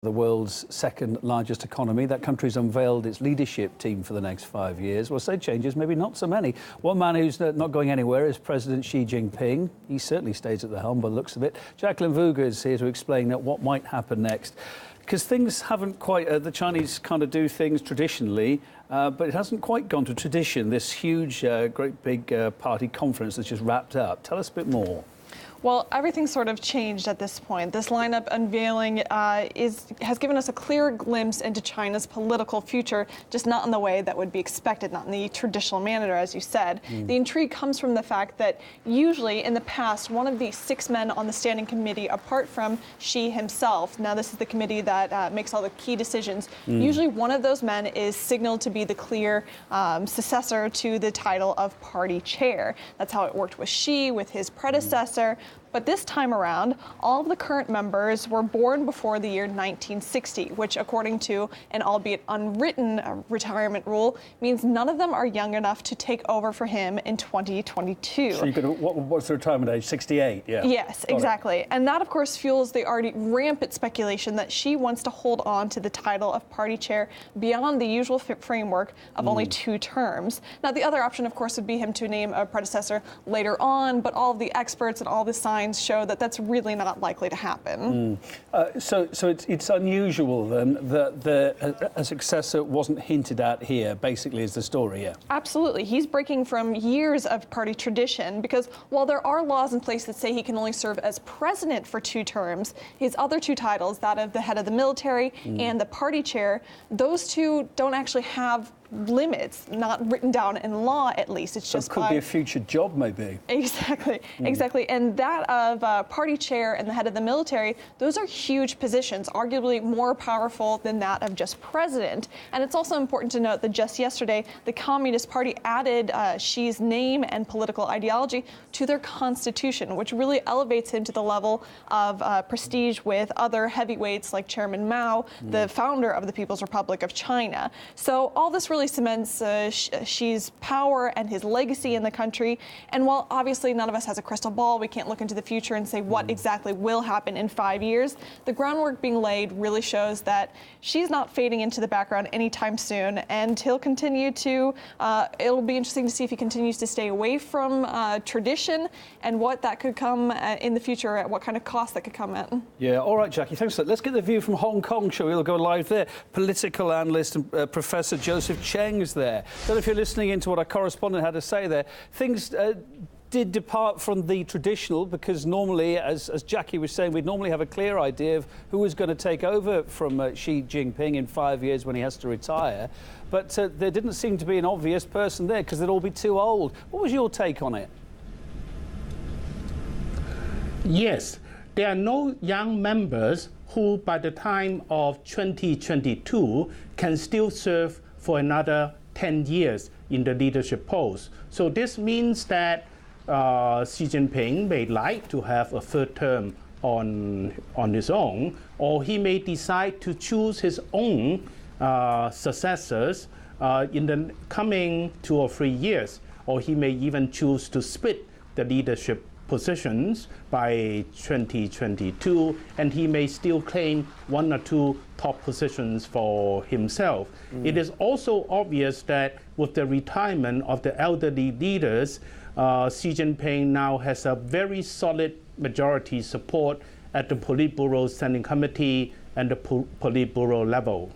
The world's second largest economy. That country's unveiled its leadership team for the next 5 years. Well, say changes, maybe not so many. One man who's not going anywhere is President Xi Jinping. He certainly stays at the helm by the looks of it. Jacqueline Vuga is here to explain what might happen next. Because things haven't quite, the Chinese kind of do things traditionally, but it hasn't quite gone to tradition. This huge, great big party conference that's just wrapped up. Tell us a bit more. Well, everything's sort of changed at this point. This lineup unveiling has given us a clear glimpse into China's political future, just not in the way that would be expected, not in the traditional manner, as you said. The intrigue comes from the fact that usually in the past, one of the 6 men on the standing committee, apart from Xi himself, now this is the committee that makes all the key decisions, usually one of those men is signaled to be the clear successor to the title of party chair. That's how it worked with Xi, with his predecessor. But this time around, all of the current members were born before the year 1960, which, according to an albeit unwritten retirement rule, means none of them are young enough to take over for him in 2022. So what's the retirement age? 68, yeah. Yes, exactly. And that, of course, fuels the already rampant speculation that Xi wants to hold on to the title of party chair beyond the usual framework of only 2 terms. Now, the other option, of course, would be him to name a predecessor later on, but all of the experts and all the signs show that that's really not likely to happen. So it's unusual then that a successor wasn't hinted at here, basically, is the story, yeah? Absolutely. He's breaking from years of party tradition because while there are laws in place that say he can only serve as president for 2 terms, his other 2 titles, that of the head of the military and the party chair, those 2 don't actually have limits, not written down in law at least. It's just it could be a future job, maybe. Exactly, exactly. And that of party chair and the head of the military, those are huge positions, arguably more powerful than that of just president. And it's also important to note that just yesterday, the Communist Party added Xi's name and political ideology to their constitution, which really elevates him to the level of prestige with other heavyweights like Chairman Mao, the founder of the People's Republic of China. So all this really cements Xi's power and his legacy in the country. And while obviously none of us has a crystal ball, we can't look into the future and say what exactly will happen in 5 years, the groundwork being laid really shows that Xi's not fading into the background anytime soon, and he'll continue to, it'll be interesting to see if he continues to stay away from tradition and what that could come in the future, at what kind of cost that could come at. Yeah, all right, Jackie, thanks for that. Let's get the view from Hong Kong, shall we? We'll go live there. Political analyst and Professor Joseph Cheng's there. Don't know if you're listening into what our correspondent had to say there. Things did depart from the traditional, because normally, as Jackie was saying, we'd normally have a clear idea of who was going to take over from Xi Jinping in 5 years when he has to retire. But there didn't seem to be an obvious person there because they'd all be too old. What was your take on it? Yes, there are no young members who, by the time of 2022, can still serve for another 10 years in the leadership post. So this means that Xi Jinping may like to have a 3rd term on his own, or he may decide to choose his own successors in the coming 2 or 3 years, or he may even choose to split the leadership positions by 2022, and he may still claim 1 or 2 top positions for himself. It is also obvious that with the retirement of the elderly leaders, Xi Jinping now has a very solid majority support at the Politburo Standing Committee and the Politburo level.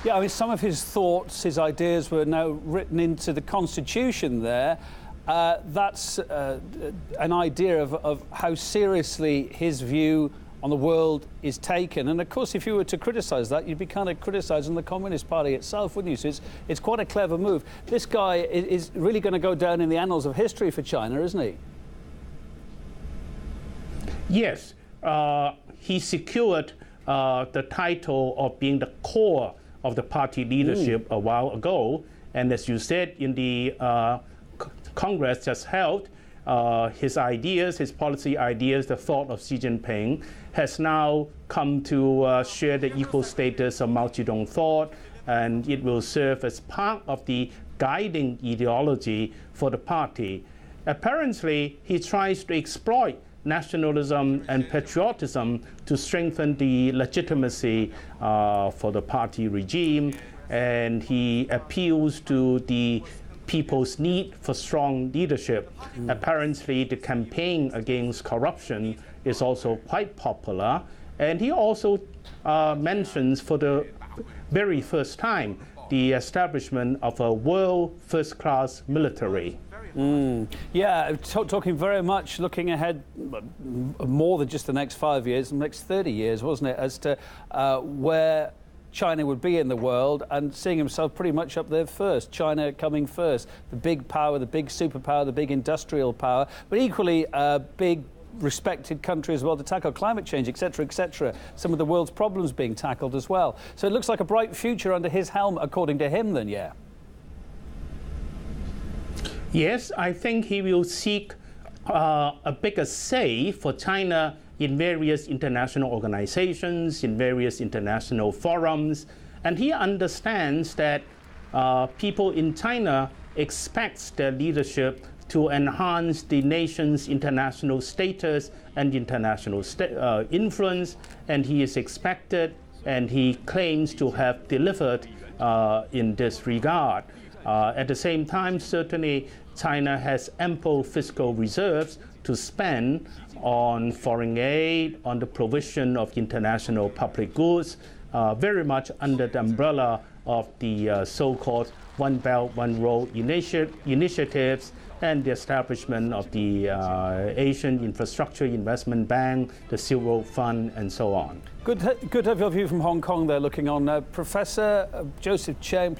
Yeah, I mean, some of his thoughts, his ideas were now written into the Constitution there. That's an idea of how seriously his view on the world is taken. And of course, if you were to criticise that, you'd be kind of criticising the Communist Party itself, wouldn't you? So it's quite a clever move. This guy is really going to go down in the annals of history for China, isn't he? Yes, he secured the title of being the core of the party leadership a while ago. And as you said, in the Congress just held, his ideas, his policy ideas, the thought of Xi Jinping has now come to share the equal status of Mao Zedong thought, and it will serve as part of the guiding ideology for the party. Apparently, he tries to exploit nationalism and patriotism to strengthen the legitimacy for the party regime, and he appeals to the people's need for strong leadership. Apparently, the campaign against corruption is also quite popular, and he also mentions for the very first time the establishment of a world first-class military. Yeah, talking very much looking ahead more than just the next 5 years, the next 30 years, wasn't it, as to where China would be in the world, and seeing himself pretty much up there first, China coming first, the big power, the big superpower, the big industrial power, but equally big respected country as well to tackle climate change, etc., etc. Some of the world's problems being tackled as well. So it looks like a bright future under his helm, according to him, then, yeah. Yes, I think he will seek a bigger say for China in various international organizations, in various international forums, and he understands that people in China expect their leadership to enhance the nation's international status and international influence, and he is expected, and he claims to have delivered in this regard. At the same time, certainly, China has ample fiscal reserves to spend on foreign aid, on the provision of international public goods, very much under the umbrella of the so-called One Belt, One Road initiatives and the establishment of the Asian Infrastructure Investment Bank, the Silk Road Fund, and so on. Good to have your view from Hong Kong there, looking on. Professor Joseph Cheng,